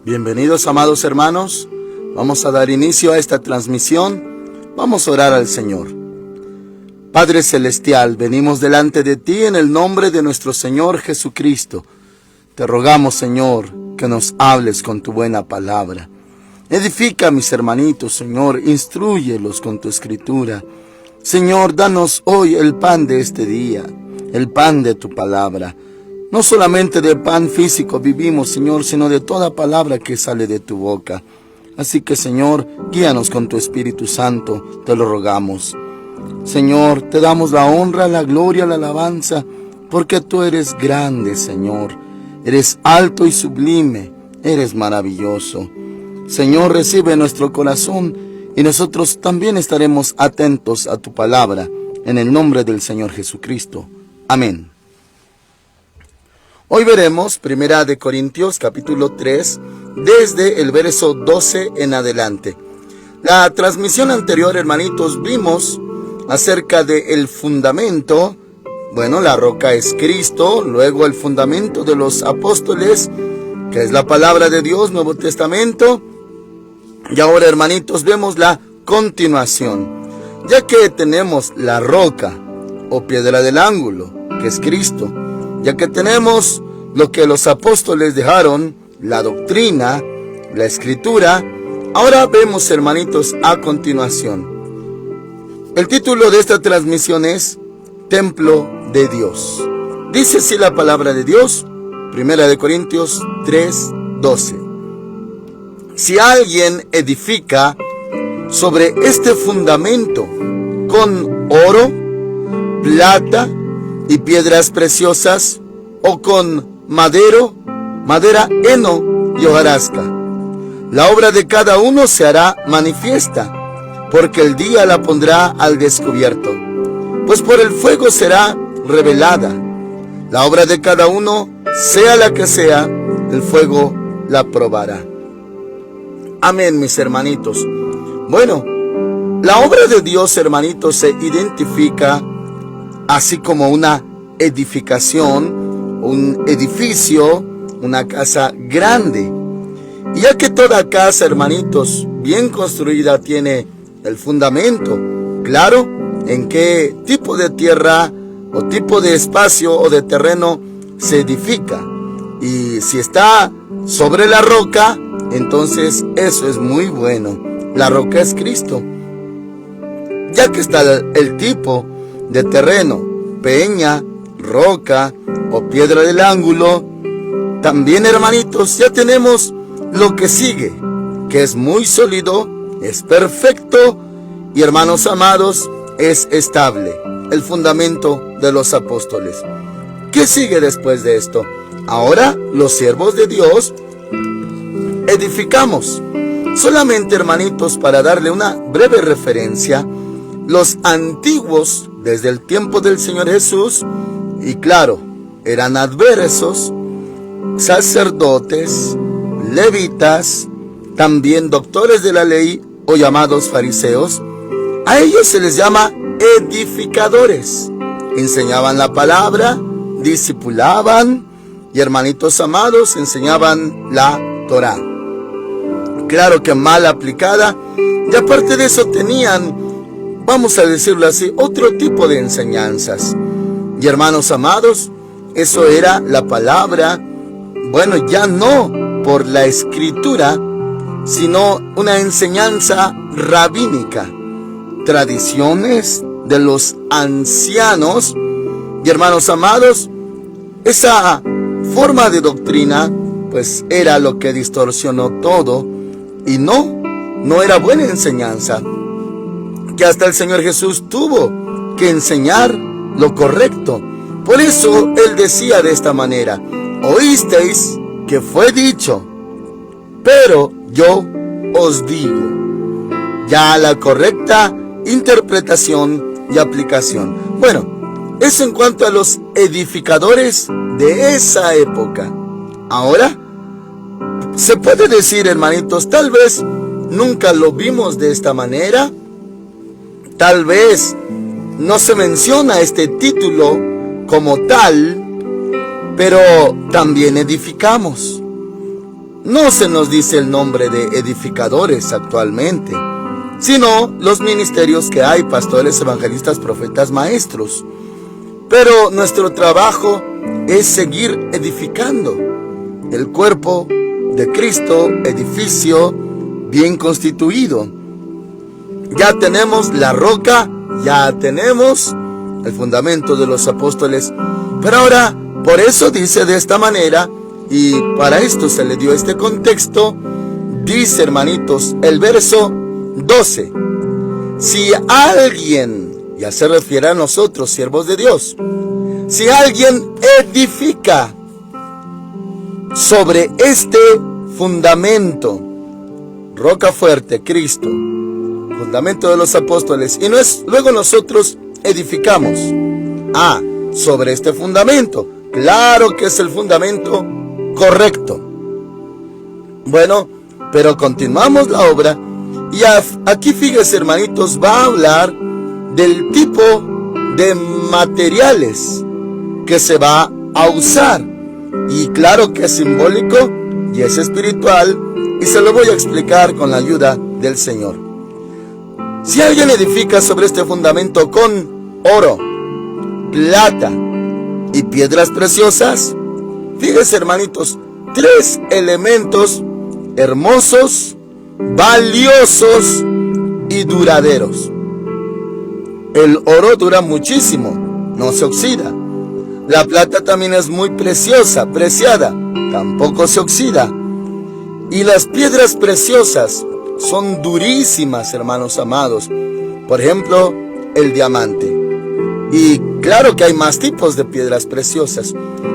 Bienvenidos, amados hermanos. Vamos a dar inicio a esta transmisión. Vamos a orar al Señor. Padre Celestial, venimos delante de ti en el nombre de nuestro Señor Jesucristo. Te rogamos, Señor, que nos hables con tu buena palabra. Edifica a mis hermanitos, Señor, instrúyelos con tu escritura. Señor, danos hoy el pan de este día, el pan de tu palabra. No solamente de pan físico vivimos, Señor, sino de toda palabra que sale de tu boca. Así que, Señor, guíanos con tu Espíritu Santo, te lo rogamos. Señor, te damos la honra, la gloria, la alabanza, porque tú eres grande, Señor. Eres alto y sublime, eres maravilloso. Señor, recibe nuestro corazón y nosotros también estaremos atentos a tu palabra, en el nombre del Señor Jesucristo. Amén. Hoy veremos 1 de Corintios capítulo 3, desde el verso 12 en adelante. La transmisión anterior, hermanitos, vimos acerca del fundamento. Bueno, la roca es Cristo, luego el fundamento de los apóstoles, que es la palabra de Dios, Nuevo Testamento. Y ahora, hermanitos, vemos la continuación. Ya que tenemos la roca o piedra del ángulo, que es Cristo, ya que tenemos lo que los apóstoles dejaron, la doctrina, la escritura, ahora vemos, hermanitos, a continuación. El título de esta transmisión es Templo de Dios. Dice así la palabra de Dios, 1 de Corintios 3:12. Si alguien edifica sobre este fundamento con oro, plata y piedras preciosas, o con madera, heno y hojarasca, la obra de cada uno se hará manifiesta, porque el día la pondrá al descubierto, pues por el fuego será revelada. La obra de cada uno, sea la que sea, el fuego la probará. Amén, mis hermanitos. Bueno, la obra de Dios, hermanitos, se identifica así como una edificación, un edificio, una casa grande. Y ya que toda casa, hermanitos, bien construida tiene el fundamento, claro, en qué tipo de tierra o tipo de espacio o de terreno se edifica. Y si está sobre la roca, entonces eso es muy bueno. La roca es Cristo. Ya que está el tipo de terreno, peña, roca o piedra del ángulo, también, hermanitos, ya tenemos lo que sigue, que es muy sólido, es perfecto y, hermanos amados, es estable, el fundamento de los apóstoles. ¿Qué sigue después de esto? Ahora, los siervos de Dios edificamos. Solamente, hermanitos, para darle una breve referencia, los antiguos, desde el tiempo del Señor Jesús, y claro, eran adversos, sacerdotes, levitas, también doctores de la ley o llamados fariseos. A ellos se les llama edificadores. Enseñaban la palabra, discipulaban y, hermanitos amados, enseñaban la Torá. Claro que mal aplicada, y aparte de eso tenían, vamos a decirlo así, otro tipo de enseñanzas. Y, hermanos amados, eso era la palabra, bueno, ya no por la escritura, sino una enseñanza rabínica, tradiciones de los ancianos. Y, hermanos amados, esa forma de doctrina, pues era lo que distorsionó todo, y no era buena enseñanza, que hasta el Señor Jesús tuvo que enseñar lo correcto. Por eso Él decía de esta manera: oísteis que fue dicho, pero yo os digo. Ya la correcta interpretación y aplicación. Bueno, eso en cuanto a los edificadores de esa época. Ahora, se puede decir, hermanitos, tal vez nunca lo vimos de esta manera, tal vez no se menciona este título como tal, pero también edificamos. no se nos dice el nombre de edificadores actualmente, sino los ministerios que hay: pastores, evangelistas, profetas, maestros. Pero nuestro trabajo es seguir edificando el cuerpo de Cristo, edificio bien constituido. Ya tenemos la roca, ya tenemos el fundamento de los apóstoles, pero ahora, por eso dice de esta manera, y para esto se le dio este contexto. Dice, hermanitos, el verso 12: si alguien, ya se refiere a nosotros, siervos de Dios, si alguien edifica sobre este fundamento, roca fuerte, Cristo, fundamento de los apóstoles, y luego nosotros edificamos sobre este fundamento, claro que es el fundamento correcto. Bueno, pero continuamos la obra, y aquí fíjese, hermanitos, va a hablar del tipo de materiales que se va a usar, y claro que es simbólico y es espiritual, y se lo voy a explicar con la ayuda del Señor. Si alguien edifica sobre este fundamento con oro, plata y piedras preciosas, fíjese, hermanitos, 3 elementos hermosos, valiosos y duraderos. El oro dura muchísimo, no se oxida. La plata también es muy preciosa, preciada, tampoco se oxida. Y las piedras preciosas son durísimas, hermanos amados. Por ejemplo, el diamante. Y claro que hay más tipos de piedras preciosas,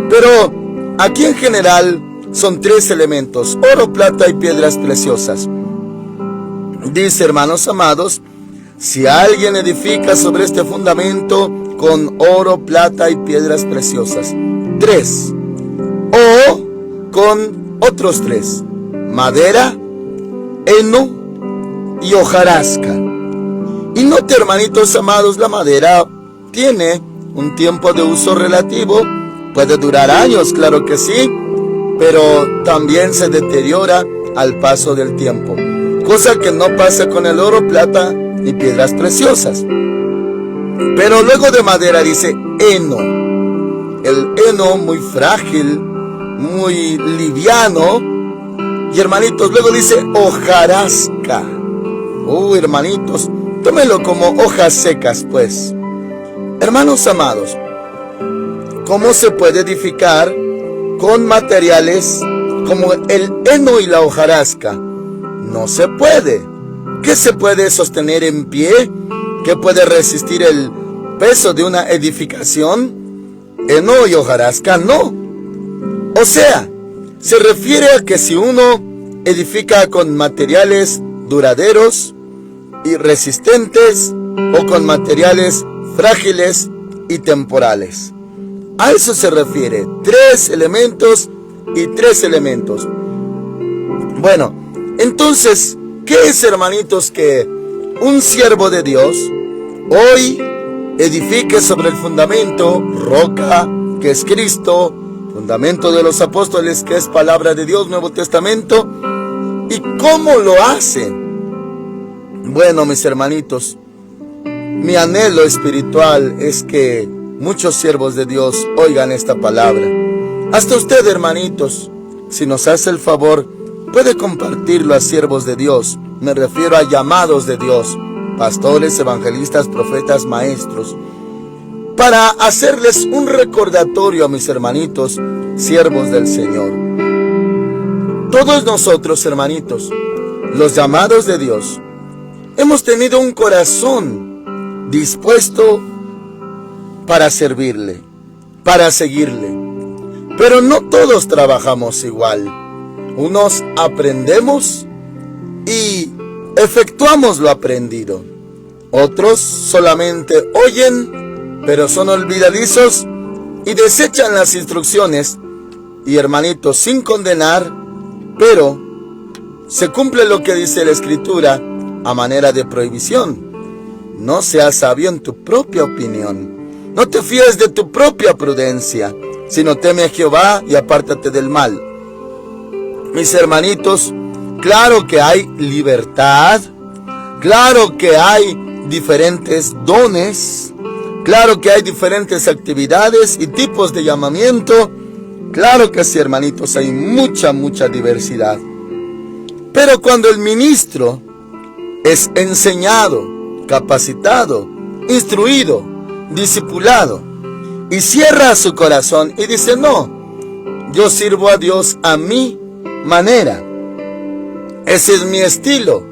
pero aquí en general son 3 elementos: oro, plata y piedras preciosas. Dice, hermanos amados, si alguien edifica sobre este fundamento con oro, plata y piedras preciosas. 3. O con otros 3: madera, heno y hojarasca. Y note, hermanitos amados, la madera tiene un tiempo de uso relativo. Puede durar años, claro que sí, pero también se deteriora al paso del tiempo, cosa que no pasa con el oro, plata y piedras preciosas. Pero luego de madera dice heno. El heno muy frágil, muy liviano. Y hermanitos, luego dice hojarasca. Hermanitos, tómenlo como hojas secas, pues. Hermanos amados, ¿cómo se puede edificar con materiales como el heno y la hojarasca? No se puede. ¿Qué se puede sostener en pie? ¿Qué puede resistir el peso de una edificación? Heno y hojarasca no. O sea, se refiere a que si uno edifica con materiales duraderos y resistentes, o con materiales frágiles y temporales. A eso se refiere. 3 elementos y 3 elementos. Bueno, entonces, ¿qué es, hermanitos, que un siervo de Dios hoy edifique sobre el fundamento, roca, que es Cristo, fundamento de los apóstoles, que es palabra de Dios, Nuevo Testamento? ¿Y cómo lo hace? Bueno, mis hermanitos, mi anhelo espiritual es que muchos siervos de Dios oigan esta palabra. Hasta usted, hermanitos, si nos hace el favor, puede compartirlo a siervos de Dios. Me refiero a llamados de Dios, pastores, evangelistas, profetas, maestros, para hacerles un recordatorio a mis hermanitos, siervos del Señor. Todos nosotros, hermanitos, los llamados de Dios, hemos tenido un corazón dispuesto para servirle, para seguirle. Pero no todos trabajamos igual. Unos aprendemos y efectuamos lo aprendido. Otros solamente oyen, pero son olvidadizos y desechan las instrucciones. Y hermanitos, sin condenar, pero se cumple lo que dice la Escritura a manera de prohibición. No seas sabio en tu propia opinión. No te fíes de tu propia prudencia, sino teme a Jehová y apártate del mal. mis hermanitos, claro que hay libertad, claro que hay diferentes dones, claro que hay diferentes actividades y tipos de llamamiento. Claro que sí, hermanitos, hay mucha diversidad. Pero cuando el ministro es enseñado, capacitado, instruido, discipulado, y cierra su corazón y dice: no, yo sirvo a Dios a mi manera, ese es mi estilo,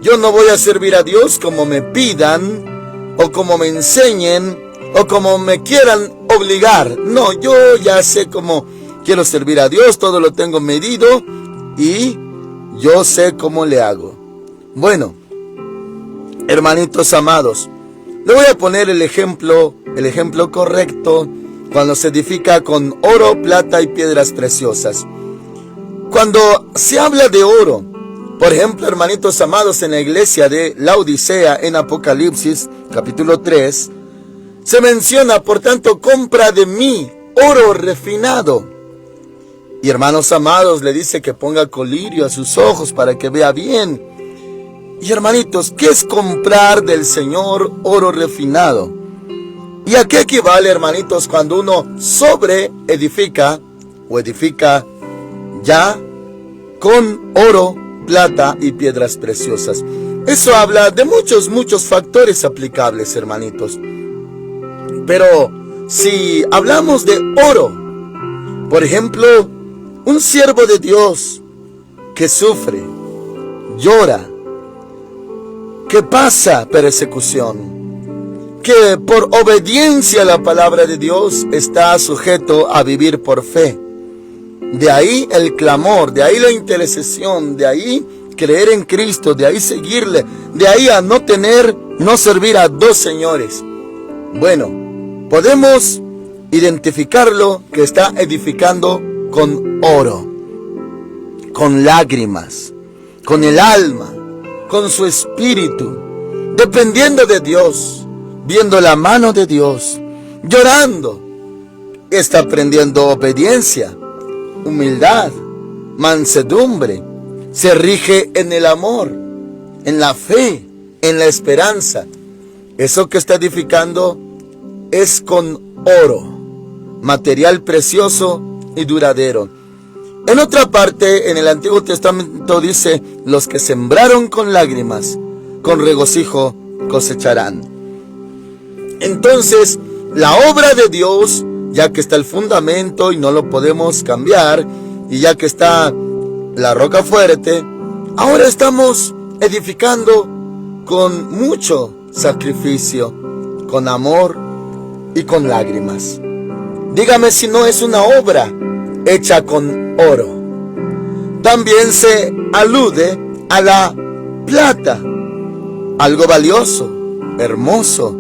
yo no voy a servir a Dios como me pidan, o como me enseñen, o como me quieran obligar. No, yo ya sé cómo quiero servir a Dios, todo lo tengo medido y yo sé cómo le hago. Bueno, hermanitos amados, le voy a poner el ejemplo correcto cuando se edifica con oro, plata y piedras preciosas. Cuando se habla de oro, por ejemplo, hermanitos amados, en la iglesia de Laodicea, en Apocalipsis, capítulo 3, se menciona: por tanto, compra de mí oro refinado. Y hermanos amados, le dice que ponga colirio a sus ojos para que vea bien. Y hermanitos, ¿qué es comprar del Señor oro refinado? ¿Y a qué equivale, hermanitos, cuando uno sobre edifica o edifica ya con oro, plata y piedras preciosas? Eso habla de muchos factores aplicables, hermanitos. Pero si hablamos de oro, por ejemplo, un siervo de Dios que sufre, llora, que pasa persecución, que por obediencia a la palabra de Dios está sujeto a vivir por fe. De ahí el clamor, de ahí la intercesión, de ahí creer en Cristo, de ahí seguirle, de ahí a no servir a dos señores. Bueno, podemos identificarlo que está edificando con oro, con lágrimas, con el alma, con su espíritu, dependiendo de Dios, viendo la mano de Dios, llorando. Está aprendiendo obediencia, humildad, mansedumbre. Se rige en el amor, en la fe, en la esperanza. Eso que está edificando es con oro, material precioso y duradero. En otra parte, en el Antiguo Testamento dice: los que sembraron con lágrimas, con regocijo cosecharán. Entonces, la obra de Dios, ya que está el fundamento y no lo podemos cambiar, y ya que está la roca fuerte, ahora estamos edificando con mucho sacrificio, con amor y con lágrimas. Dígame si no es una obra hecha con oro. También se alude a la plata, algo valioso, hermoso,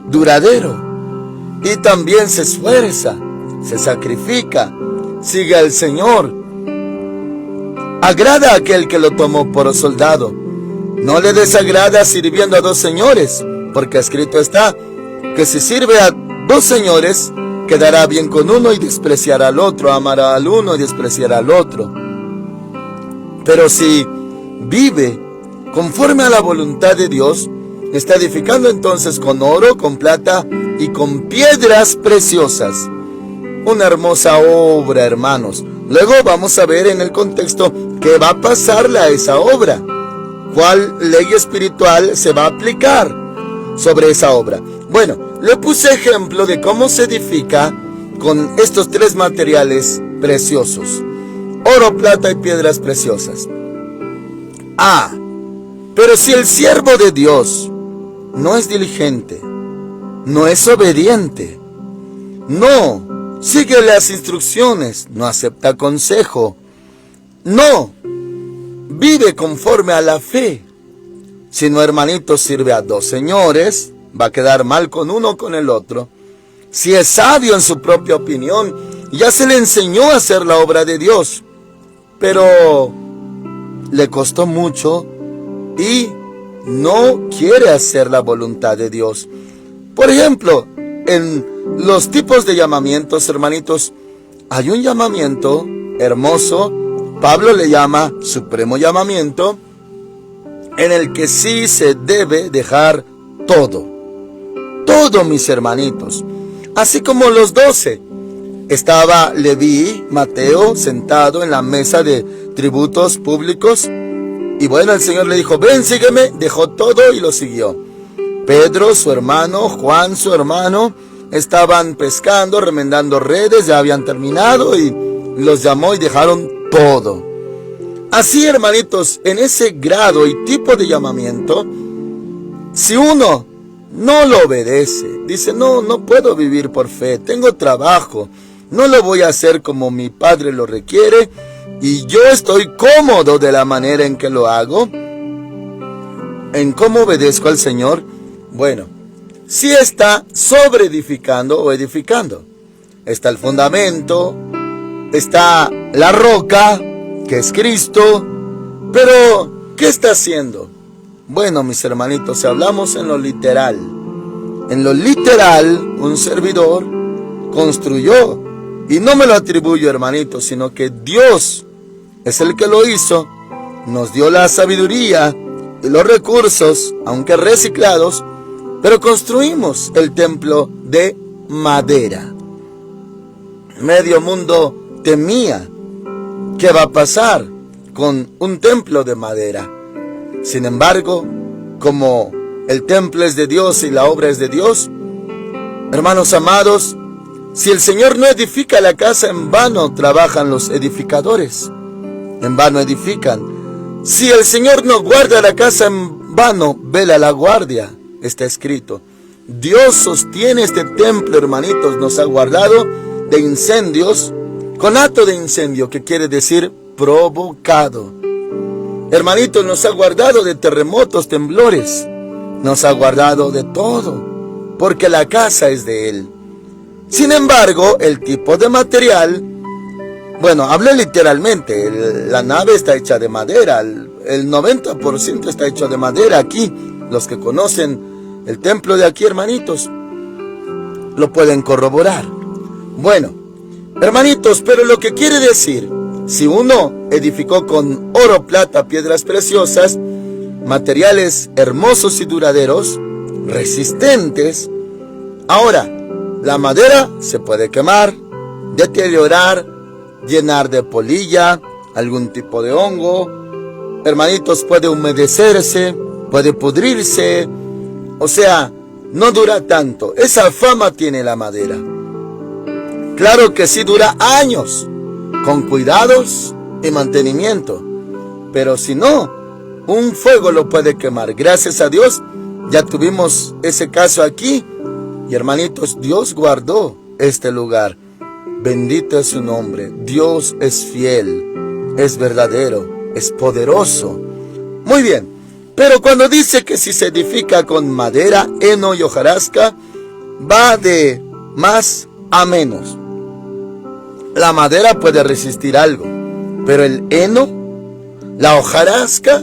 duradero. Y también se esfuerza, se sacrifica, sigue al Señor. Agrada a aquel que lo tomó por soldado. No le desagrada sirviendo a dos señores, porque escrito está que si sirve a dos señores, quedará bien con uno y despreciará al otro, amará al uno y despreciará al otro. Pero si vive conforme a la voluntad de Dios, está edificando entonces con oro, con plata y con piedras preciosas. Una hermosa obra, hermanos. Luego vamos a ver en el contexto qué va a pasarle a esa obra, cuál ley espiritual se va a aplicar sobre esa obra. Bueno, le puse ejemplo de cómo se edifica con estos tres materiales preciosos: oro, plata y piedras preciosas. Pero si el siervo de Dios no es diligente, no es obediente, no sigue las instrucciones, no acepta consejo, no vive conforme a la fe, sino, hermanito, sirve a dos señores, va a quedar mal con uno o con el otro. Si es sabio en su propia opinión, ya se le enseñó a hacer la obra de Dios, pero le costó mucho y no quiere hacer la voluntad de Dios. Por ejemplo, en los tipos de llamamientos, hermanitos, hay un llamamiento hermoso, Pablo le llama supremo llamamiento, en el que sí se debe dejar todo. Todo, mis hermanitos. Así como los 12. Estaba Leví, Mateo, sentado en la mesa de tributos públicos. Y bueno, el Señor le dijo, ven, sígueme. Dejó todo y lo siguió. Pedro, su hermano, Juan, su hermano, estaban pescando, remendando redes, ya habían terminado y los llamó y dejaron todo. Así, hermanitos, en ese grado y tipo de llamamiento, si uno no lo obedece, dice, no puedo vivir por fe, tengo trabajo, no lo voy a hacer como mi Padre lo requiere, y yo estoy cómodo de la manera en que lo hago, en cómo obedezco al Señor, bueno, sí está sobre edificando o edificando. Está el fundamento, está la roca, que es Cristo, pero ¿qué está haciendo? Bueno, mis hermanitos, si hablamos en lo literal, un servidor construyó, y no me lo atribuyo, hermanitos, sino que Dios es el que lo hizo, nos dio la sabiduría y los recursos, aunque reciclados, pero construimos el templo de madera. Medio mundo temía qué va a pasar con un templo de madera. Sin embargo, como el templo es de Dios y la obra es de Dios, hermanos amados, si el Señor no edifica la casa, en vano trabajan los edificadores, en vano edifican. Si el Señor no guarda la casa, en vano vela la guardia, está escrito. Dios sostiene este templo, hermanitos, nos ha guardado de incendios, conato de incendio, que quiere decir provocado. Hermanitos, nos ha guardado de terremotos, temblores, nos ha guardado de todo, porque la casa es de Él. Sin embargo, el tipo de material, bueno, hablé literalmente, la nave está hecha de madera, el 90% está hecho de madera aquí. Los que conocen el templo de aquí, hermanitos, lo pueden corroborar. Bueno, hermanitos, pero lo que quiere decir, si uno edificó con oro, plata, piedras preciosas, materiales hermosos y duraderos, resistentes, ahora, la madera se puede quemar, deteriorar, llenar de polilla, algún tipo de hongo, hermanitos, puede humedecerse, puede pudrirse, o sea, no dura tanto. Esa fama tiene la madera. Claro que sí dura años, con cuidados y mantenimiento, pero si no, un fuego lo puede quemar. Gracias a Dios, ya tuvimos ese caso aquí, y hermanitos, Dios guardó este lugar. Bendito es su nombre. Dios es fiel, es verdadero, es poderoso. Muy bien, pero cuando dice que si se edifica con madera, heno y hojarasca, va de más a menos. La madera puede resistir algo, pero el heno, la hojarasca,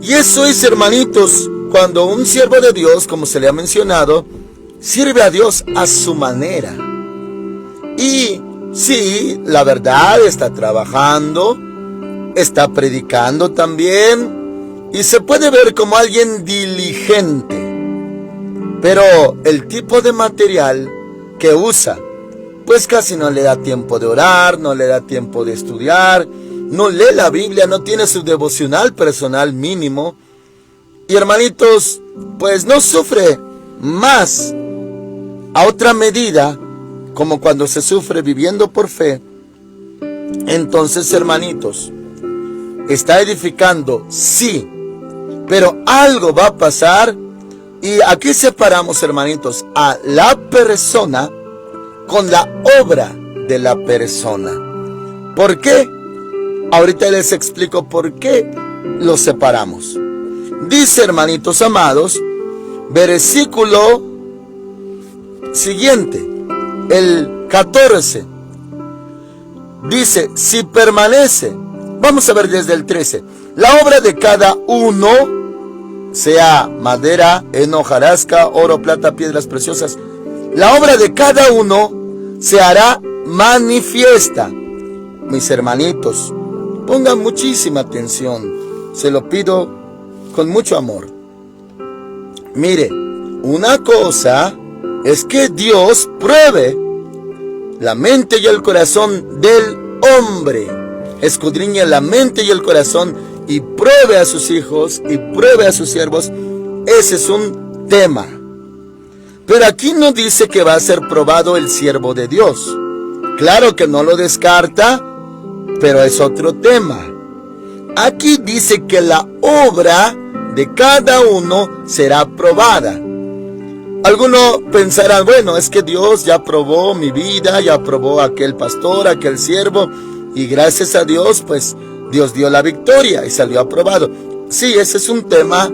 y eso es, hermanitos, cuando un siervo de Dios, como se le ha mencionado, sirve a Dios a su manera. Y sí, la verdad, está trabajando, está predicando también, y se puede ver como alguien diligente. Pero el tipo de material que usa, pues casi no le da tiempo de orar, no le da tiempo de estudiar, no lee la Biblia, no tiene su devocional personal mínimo. Y hermanitos, pues no sufre más a otra medida, como cuando se sufre viviendo por fe. Entonces, hermanitos, está edificando, sí, pero algo va a pasar. Y aquí separamos, hermanitos, a la persona con la obra de la persona. ¿Por qué? Ahorita les explico por qué los separamos. Dice, hermanitos amados, versículo siguiente, el 14. Dice, si permanece, vamos a ver desde el 13. La obra de cada uno, sea madera, heno, hojarasca, oro, plata, piedras preciosas, la obra de cada uno se hará manifiesta. Mis hermanitos, Ponga muchísima atención. Se lo pido con mucho amor. Mire, una cosa es que Dios pruebe la mente y el corazón del hombre. Escudriñe la mente y el corazón y pruebe a sus hijos y pruebe a sus siervos. Ese es un tema. Pero aquí no dice que va a ser probado el siervo de Dios. Claro que no lo descarta, pero es otro tema. Aquí dice que la obra de cada uno será probada. Algunos pensarán, bueno, es que Dios ya probó mi vida, ya probó aquel pastor, aquel siervo, y gracias a Dios, pues Dios dio la victoria y salió aprobado. Sí, ese es un tema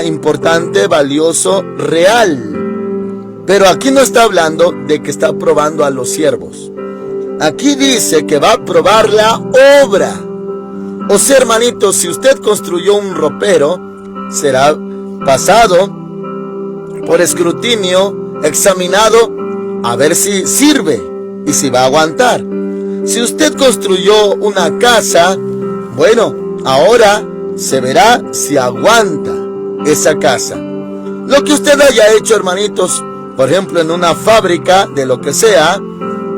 importante, valioso, real. Pero aquí no está hablando de que está probando a los siervos. Aquí dice que va a probar la obra. O sea, hermanitos, si usted construyó un ropero, será pasado por escrutinio, examinado, a ver si sirve y si va a aguantar. Si usted construyó una casa, bueno, ahora se verá si aguanta esa casa. Lo que usted haya hecho, hermanitos, por ejemplo, en una fábrica de lo que sea,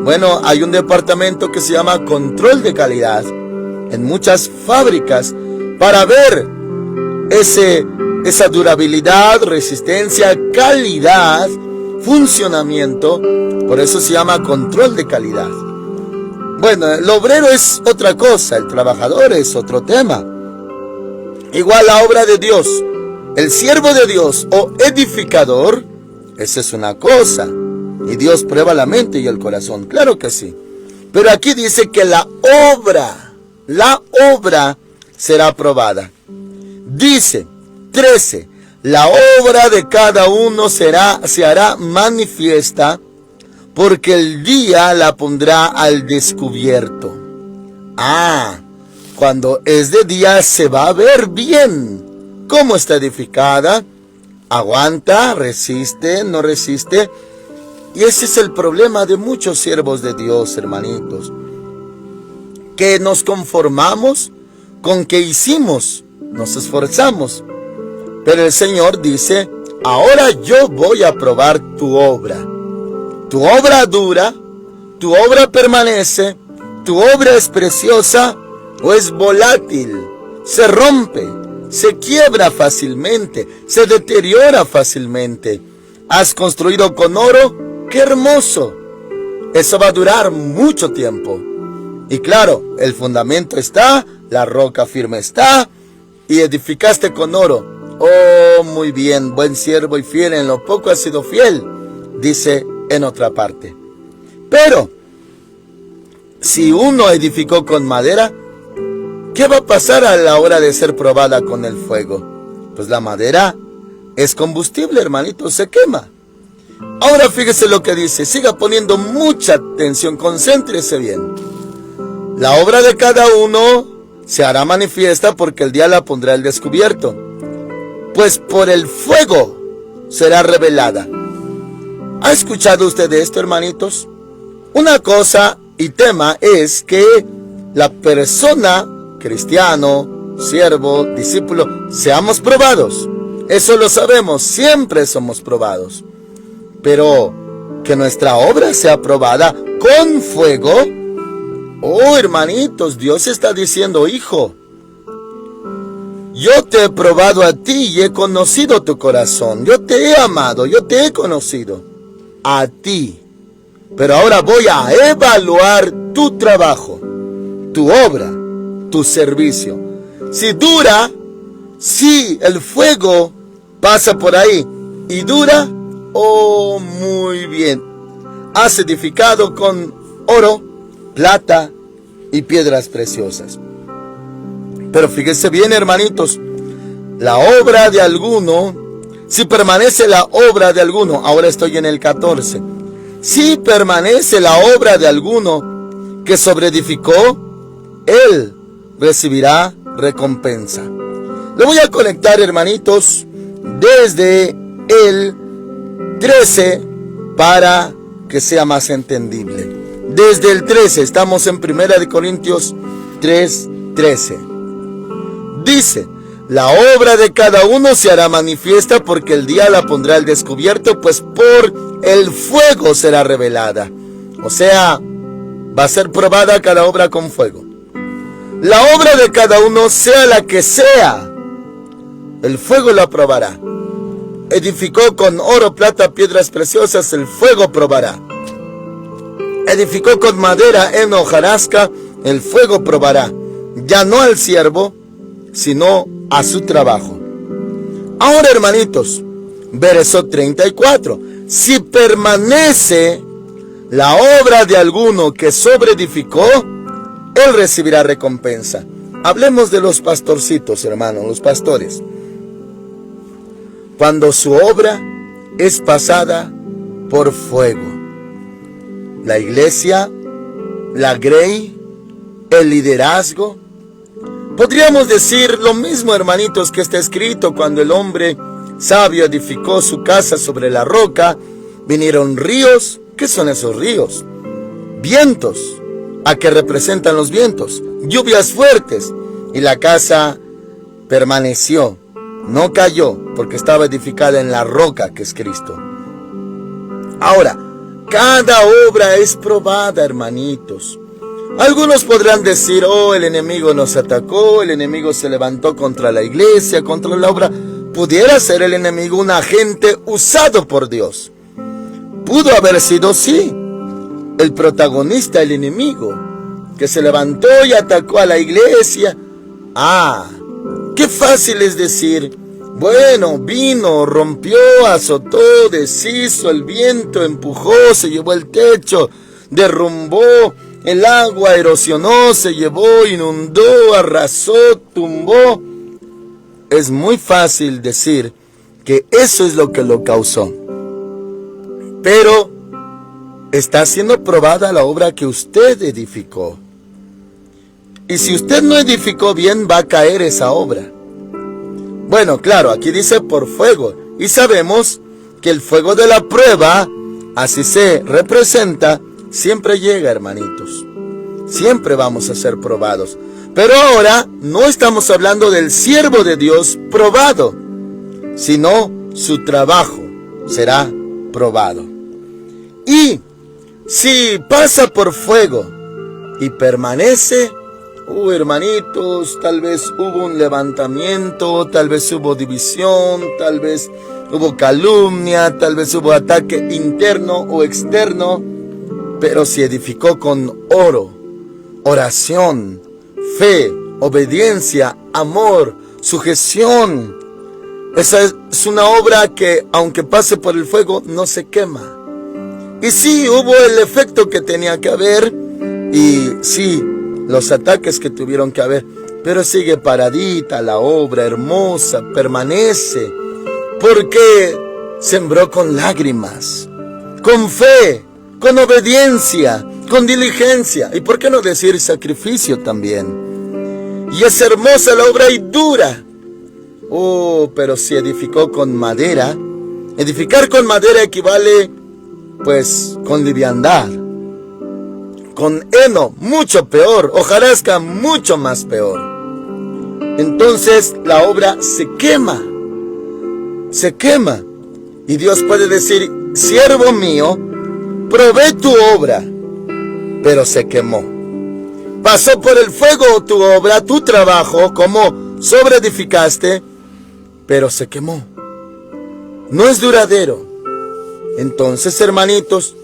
bueno, hay un departamento que se llama control de calidad en muchas fábricas para ver esa durabilidad, resistencia, calidad, funcionamiento. Por eso se llama control de calidad. Bueno, el obrero es otra cosa, el trabajador es otro tema. Igual la obra de Dios, el siervo de Dios o edificador, esa es una cosa. Y Dios prueba la mente y el corazón, claro que sí. Pero aquí dice que la obra será probada. Dice 13, la obra de cada uno se hará manifiesta, porque el día la pondrá al descubierto. Cuando es de día se va a ver bien cómo está edificada, aguanta, resiste, no resiste. Y ese es el problema de muchos siervos de Dios, hermanitos, que nos conformamos con que hicimos, nos esforzamos, pero el Señor dice, ahora yo voy a probar tu obra. Tu obra dura, tu obra permanece, tu obra es preciosa o es volátil, se rompe, se quiebra fácilmente, se deteriora fácilmente. ¿Has construido con oro? ¡Qué hermoso! Eso va a durar mucho tiempo. Y claro, el fundamento está, la roca firme está, y edificaste con oro. Oh, muy bien, buen siervo y fiel, en lo poco has sido fiel, dice en otra parte. Pero, si uno edificó con madera, ¿qué va a pasar a la hora de ser probada con el fuego? Pues la madera es combustible, hermanito, se quema. Ahora fíjese lo que dice, siga poniendo mucha atención, concéntrese bien. La obra de cada uno se hará manifiesta, porque el día la pondrá al descubierto, pues por el fuego será revelada. ¿Ha escuchado usted de esto, hermanitos? Una cosa y tema es que la persona, cristiano, siervo, discípulo, seamos probados. Eso lo sabemos, siempre somos probados. Pero que nuestra obra sea probada con fuego. Oh, hermanitos, Dios está diciendo, hijo, yo te he probado a ti y he conocido tu corazón. Yo te he amado, yo te he conocido a ti. Pero ahora voy a evaluar tu trabajo, tu obra, tu servicio. Si dura, si el fuego pasa por ahí y dura, oh, muy bien. Has edificado con oro, plata y piedras preciosas. Pero fíjese bien, hermanitos, la obra de alguno, si permanece la obra de alguno, ahora estoy en el 14, si permanece la obra de alguno que sobreedificó, él recibirá recompensa. Lo voy a conectar, hermanitos, desde el 13 para que sea más entendible. Desde el 13, estamos en 1 Corintios 3:13. Dice: la obra de cada uno se hará manifiesta, porque el día la pondrá al descubierto, pues por el fuego será revelada. O sea, va a ser probada cada obra con fuego. La obra de cada uno, sea la que sea, el fuego la probará. Edificó con oro, plata, piedras preciosas, el fuego probará. Edificó con madera, heno, hojarasca, el fuego probará. Ya no al siervo, sino a su trabajo. Ahora, hermanitos, verso 34. Si permanece la obra de alguno que sobreedificó, él recibirá recompensa. Hablemos de los pastorcitos, hermanos, los pastores. Cuando su obra es pasada por fuego, la iglesia, la grey, el liderazgo, podríamos decir lo mismo, hermanitos, que está escrito: cuando el hombre sabio edificó su casa sobre la roca, vinieron ríos. ¿Qué son esos ríos? Vientos. ¿A qué representan los vientos? Lluvias fuertes. Y la casa permaneció, no cayó, porque estaba edificada en la roca que es Cristo. Ahora, cada obra es probada, hermanitos. Algunos podrán decir: oh, el enemigo nos atacó, el enemigo se levantó contra la iglesia, contra la obra. Pudiera ser el enemigo un agente usado por Dios. Pudo haber sido, sí, el protagonista, el enemigo, que se levantó y atacó a la iglesia. Qué fácil es decir: bueno, vino, rompió, azotó, deshizo, el viento empujó, se llevó el techo, derrumbó, el agua erosionó, se llevó, inundó, arrasó, tumbó. Es muy fácil decir que eso es lo que lo causó. Pero está siendo probada la obra que usted edificó. Y si usted no edificó bien, va a caer esa obra. Bueno, claro, aquí dice por fuego. Y sabemos que el fuego de la prueba, así se representa, siempre llega, hermanitos. Siempre vamos a ser probados. Pero ahora no estamos hablando del siervo de Dios probado, sino su trabajo será probado. Y si pasa por fuego y permanece, hermanitos, tal vez hubo un levantamiento, tal vez hubo división, tal vez hubo calumnia, tal vez hubo ataque interno o externo, pero si edificó con oro, oración, fe, obediencia, amor, sujeción, esa es una obra que, aunque pase por el fuego, no se quema. Y sí, hubo el efecto que tenía que haber, y sí, los ataques que tuvieron que haber, pero sigue paradita la obra, hermosa, permanece, porque sembró con lágrimas, con fe, con obediencia, con diligencia, y por qué no decir sacrificio también. Y es hermosa la obra y dura. Pero si edificó con madera, edificar con madera equivale pues con liviandad, con heno mucho peor, hojarasca mucho más peor. Entonces la obra se quema, y Dios puede decir: siervo mío, probé tu obra, pero se quemó. Pasó por el fuego tu obra, tu trabajo, como sobreedificaste, pero se quemó. No es duradero. Entonces, hermanitos,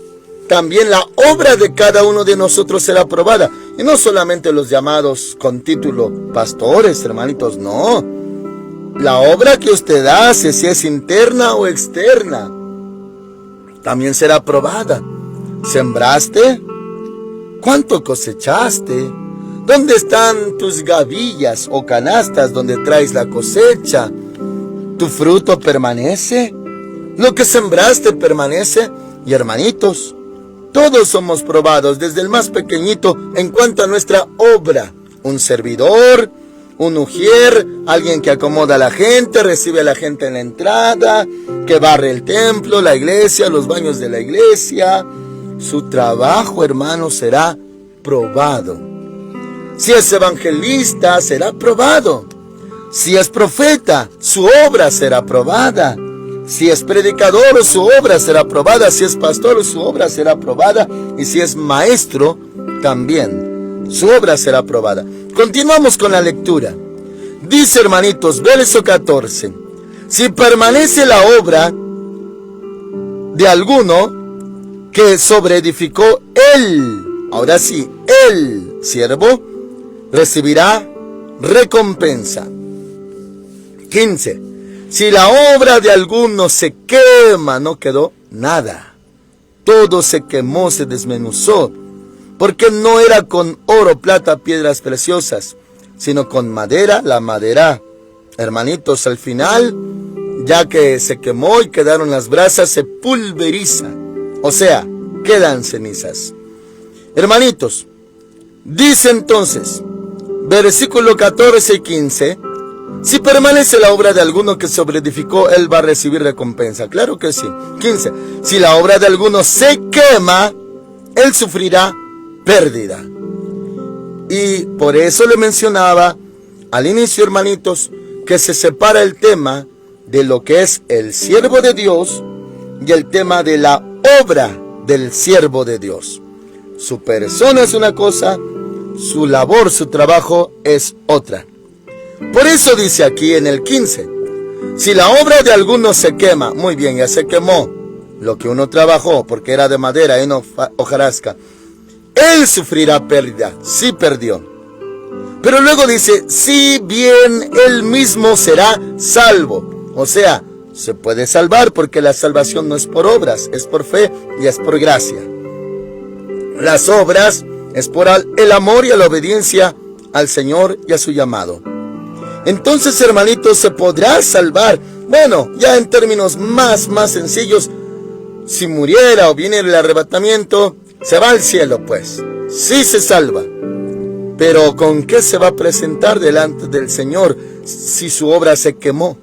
también la obra de cada uno de nosotros será probada. Y no solamente los llamados con título pastores, hermanitos, no. La obra que usted hace, si es interna o externa, también será probada. ¿Sembraste? ¿Cuánto cosechaste? ¿Dónde están tus gavillas o canastas donde traes la cosecha? ¿Tu fruto permanece? ¿Lo que sembraste permanece? Y hermanitos, todos somos probados, desde el más pequeñito, en cuanto a nuestra obra. Un servidor, un ujier, alguien que acomoda a la gente, recibe a la gente en la entrada, que barre el templo, la iglesia, los baños de la iglesia. Su trabajo, hermano, será probado. Si es evangelista, será probado. Si es profeta, su obra será probada. Si es predicador, su obra será probada. Si es pastor, su obra será probada. Y si es maestro, también su obra será probada. Continuamos con la lectura. Dice, hermanitos, verso 14. Si permanece la obra de alguno que sobreedificó él, ahora sí, el siervo, recibirá recompensa. 15. Si la obra de alguno se quema, no quedó nada. Todo se quemó, se desmenuzó, porque no era con oro, plata, piedras preciosas, sino con madera. La madera, hermanitos, al final, ya que se quemó y quedaron las brasas, se pulveriza, o sea, quedan cenizas. Hermanitos, dice entonces, versículo 14 y 15, si permanece la obra de alguno que sobreedificó, él va a recibir recompensa. Claro que sí. 15, si la obra de alguno se quema, él sufrirá pérdida. Y por eso le mencionaba al inicio, hermanitos, que se separa el tema de lo que es el siervo de Dios y el tema de la obra del siervo de Dios. Su persona es una cosa, su labor, su trabajo es otra. Por eso dice aquí en el 15, si la obra de alguno se quema, muy bien, ya se quemó lo que uno trabajó, porque era de madera y no hojarasca, él sufrirá pérdida, sí perdió. Pero luego dice, si bien él mismo será salvo. O sea, se puede salvar porque la salvación no es por obras, es por fe y es por gracia. Las obras es por el amor y la obediencia al Señor y a su llamado. Entonces, hermanitos, se podrá salvar. Bueno, ya en términos más sencillos, si muriera o viene el arrebatamiento, se va al cielo, pues. Sí se salva. Pero ¿con qué se va a presentar delante del Señor si su obra se quemó?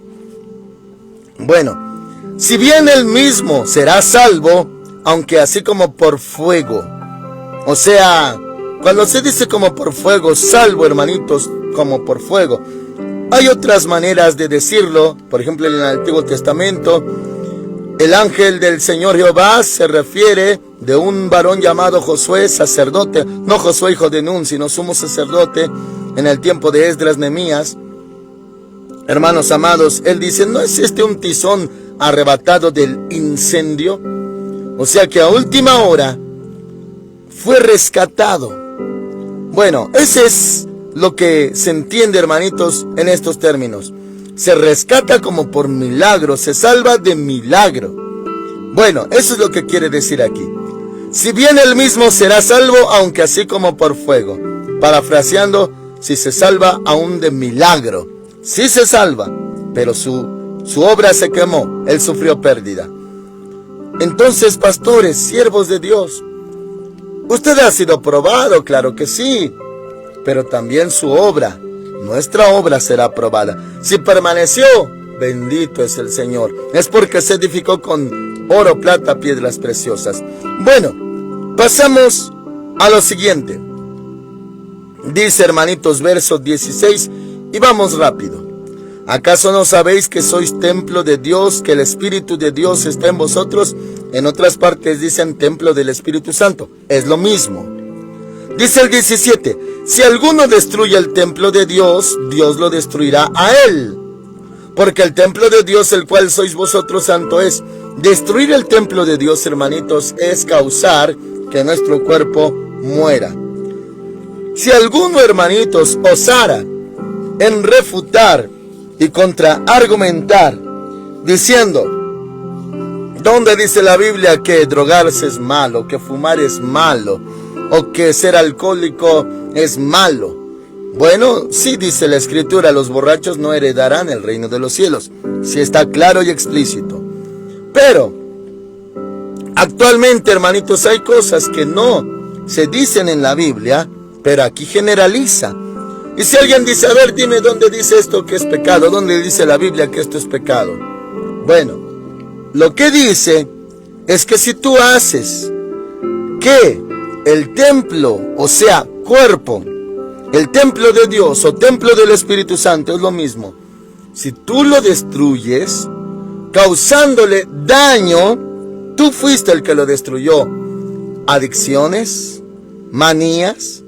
Bueno, si bien él mismo será salvo, aunque así como por fuego. O sea, cuando se dice como por fuego, salvo, hermanitos, como por fuego. Hay otras maneras de decirlo. Por ejemplo, en el Antiguo Testamento, el ángel del Señor Jehová se refiere de un varón llamado Josué, sacerdote. No Josué hijo de Nun, sino sumo sacerdote en el tiempo de Esdras, Nehemías. Hermanos amados, él dice, ¿no es este un tizón arrebatado del incendio? O sea que a última hora fue rescatado. Bueno, ese es lo que se entiende, hermanitos, en estos términos. Se rescata como por milagro, se salva de milagro. Bueno, eso es lo que quiere decir aquí. Si bien él mismo será salvo, aunque así como por fuego. Parafraseando, si se salva aún de milagro. Sí se salva, pero su obra se quemó, él sufrió pérdida. Entonces, pastores, siervos de Dios, usted ha sido probado, claro que sí, pero también su obra, nuestra obra será probada. Si permaneció, bendito es el Señor. Es porque se edificó con oro, plata, piedras preciosas. Bueno, pasamos a lo siguiente. Dice, hermanitos, versos 16, y vamos rápido. ¿Acaso no sabéis que sois templo de Dios, que el Espíritu de Dios está en vosotros? En otras partes dicen templo del Espíritu Santo. Es lo mismo. Dice el 17, si alguno destruye el templo de Dios, Dios lo destruirá a él. Porque el templo de Dios, el cual sois vosotros, santo es. Destruir el templo de Dios, hermanitos, es causar que nuestro cuerpo muera. Si alguno, hermanitos, osara en refutar y contraargumentar, diciendo, ¿dónde dice la Biblia que drogarse es malo, que fumar es malo, o que ser alcohólico es malo? Bueno, sí dice la Escritura, los borrachos no heredarán el reino de los cielos. Sí está claro y explícito. Pero, actualmente, hermanitos, hay cosas que no se dicen en la Biblia, pero aquí generaliza. Y si alguien dice, a ver, dime dónde dice esto que es pecado, dónde dice la Biblia que esto es pecado. Bueno, lo que dice es que si tú haces que el templo, o sea, cuerpo, el templo de Dios o templo del Espíritu Santo es lo mismo. Si tú lo destruyes, causándole daño, tú fuiste el que lo destruyó. Adicciones, manías,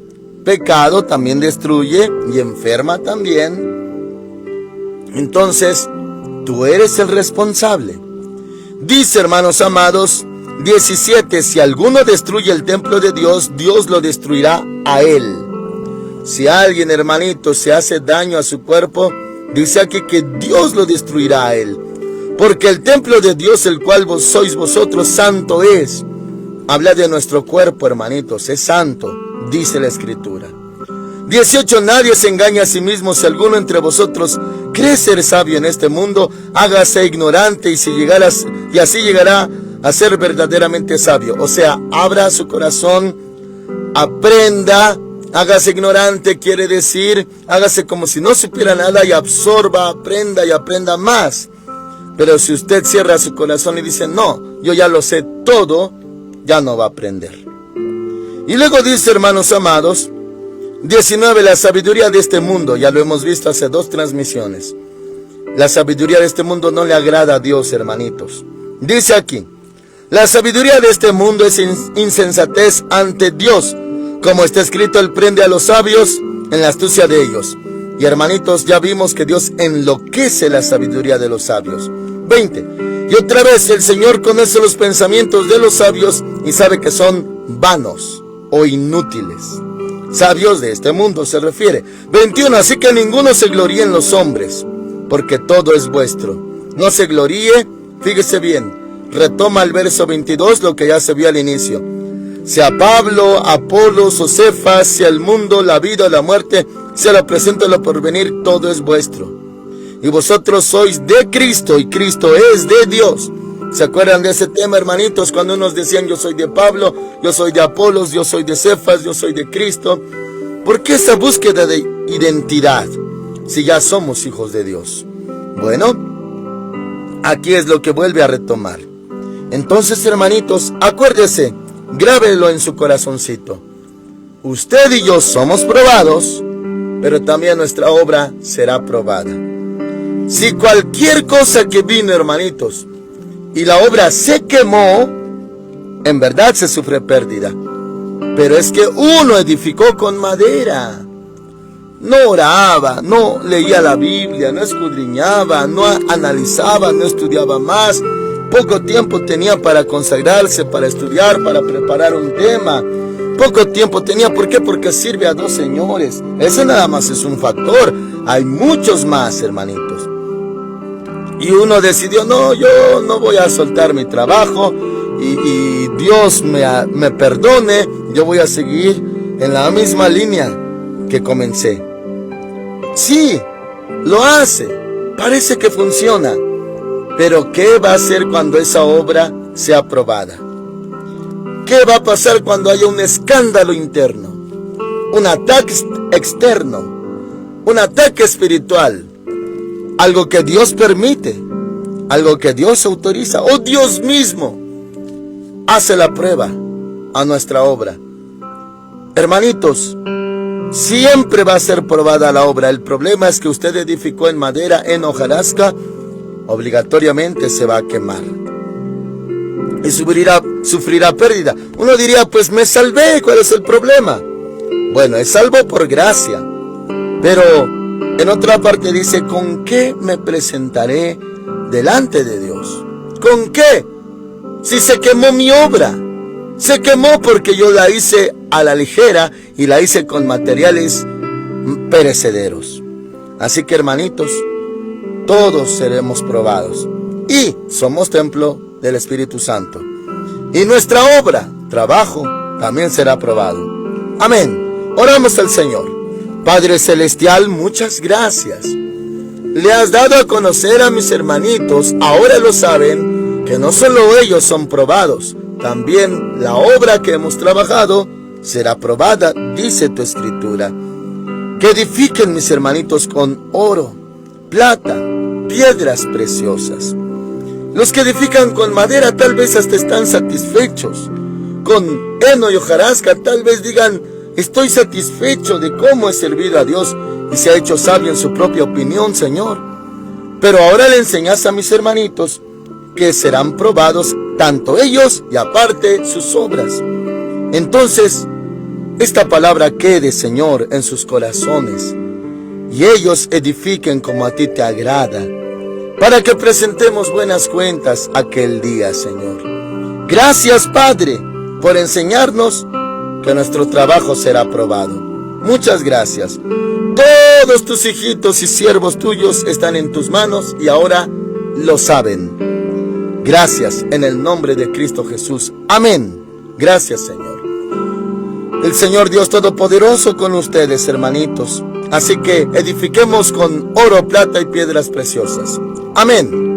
pecado también destruye y enferma también. Entonces, tú eres el responsable. Dice, hermanos amados, 17, si alguno destruye el templo de Dios, Dios lo destruirá a él. Si alguien, hermanito, se hace daño a su cuerpo, dice aquí que Dios lo destruirá a él. Porque el templo de Dios, el cual sois vosotros, santo es. Habla de nuestro cuerpo, hermanitos, es santo, dice la Escritura. 18, nadie se engaña a sí mismo. Si alguno entre vosotros cree ser sabio en este mundo, hágase ignorante y así llegará a ser verdaderamente sabio. O sea, abra su corazón, aprenda, hágase ignorante, quiere decir, hágase como si no supiera nada y absorba, aprenda y aprenda más. Pero si usted cierra su corazón y dice, no, yo ya lo sé todo, ya no va a aprender. Y luego dice, hermanos amados, 19, la sabiduría de este mundo, ya lo hemos visto hace 2 transmisiones. La sabiduría de este mundo no le agrada a Dios, hermanitos. Dice aquí, la sabiduría de este mundo es insensatez ante Dios. Como está escrito, Él prende a los sabios en la astucia de ellos. Y hermanitos, ya vimos que Dios enloquece la sabiduría de los sabios. 20, y otra vez, el Señor conoce los pensamientos de los sabios y sabe que son vanos o inútiles. Sabios de este mundo se refiere. 21, así que ninguno se gloríe en los hombres, porque todo es vuestro. No se gloríe, fíjese bien, retoma el verso 22, lo que ya se vio al inicio. Sea Pablo, Apolos o Cefas, sea el mundo, la vida o la muerte, sea lo presente o lo porvenir, todo es vuestro. Y vosotros sois de Cristo, y Cristo es de Dios. ¿Se acuerdan de ese tema, hermanitos? Cuando unos decían, yo soy de Pablo, yo soy de Apolos, yo soy de Cefas, yo soy de Cristo. ¿Por qué esa búsqueda de identidad, si ya somos hijos de Dios? Bueno, aquí es lo que vuelve a retomar. Entonces, hermanitos, acuérdese, grábelo en su corazoncito. Usted y yo somos probados, pero también nuestra obra será probada. Si cualquier cosa que vino, hermanitos, y la obra se quemó, en verdad se sufre pérdida. Pero es que uno edificó con madera. No oraba, no leía la Biblia, no escudriñaba, no analizaba, no estudiaba más. Poco tiempo tenía para consagrarse, para estudiar, para preparar un tema. Poco tiempo tenía, ¿por qué? Porque sirve a 2 señores. Ese nada más es un factor. Hay muchos más, hermanitos. Y uno decidió, no, yo no voy a soltar mi trabajo y Dios me perdone, yo voy a seguir en la misma línea que comencé. Sí, lo hace, parece que funciona, pero ¿qué va a hacer cuando esa obra sea aprobada? ¿Qué va a pasar cuando haya un escándalo interno? Un ataque externo, un ataque espiritual. Algo que Dios permite, algo que Dios autoriza, o Dios mismo hace la prueba a nuestra obra. Hermanitos, siempre va a ser probada la obra. El problema es que usted edificó en madera, en hojarasca, obligatoriamente se va a quemar y sufrirá pérdida. Uno diría, pues me salvé, ¿cuál es el problema? Bueno, es salvo por gracia, pero en otra parte dice, ¿con qué me presentaré delante de Dios? ¿Con qué? Si se quemó mi obra. Se quemó porque yo la hice a la ligera y la hice con materiales perecederos. Así que, hermanitos, todos seremos probados. Y somos templo del Espíritu Santo. Y nuestra obra, trabajo, también será probado. Amén. Oramos al Señor. Padre Celestial, muchas gracias. Le has dado a conocer a mis hermanitos, ahora lo saben, que no solo ellos son probados, también la obra que hemos trabajado será probada, dice tu Escritura. Que edifiquen mis hermanitos con oro, plata, piedras preciosas. Los que edifican con madera tal vez hasta están satisfechos. Con heno y hojarasca tal vez digan, Estoy satisfecho de cómo he servido a Dios y se ha hecho sabio en su propia opinión, Señor. Pero ahora le enseñas a mis hermanitos que serán probados tanto ellos y aparte sus obras. Entonces, esta palabra quede, Señor, en sus corazones y ellos edifiquen como a ti te agrada, para que presentemos buenas cuentas aquel día, Señor. Gracias, Padre, por enseñarnos que nuestro trabajo será aprobado. Muchas gracias. Todos tus hijitos y siervos tuyos están en tus manos y ahora lo saben. Gracias en el nombre de Cristo Jesús. Amén. Gracias, Señor. El Señor Dios Todopoderoso con ustedes, hermanitos. Así que edifiquemos con oro, plata y piedras preciosas. Amén.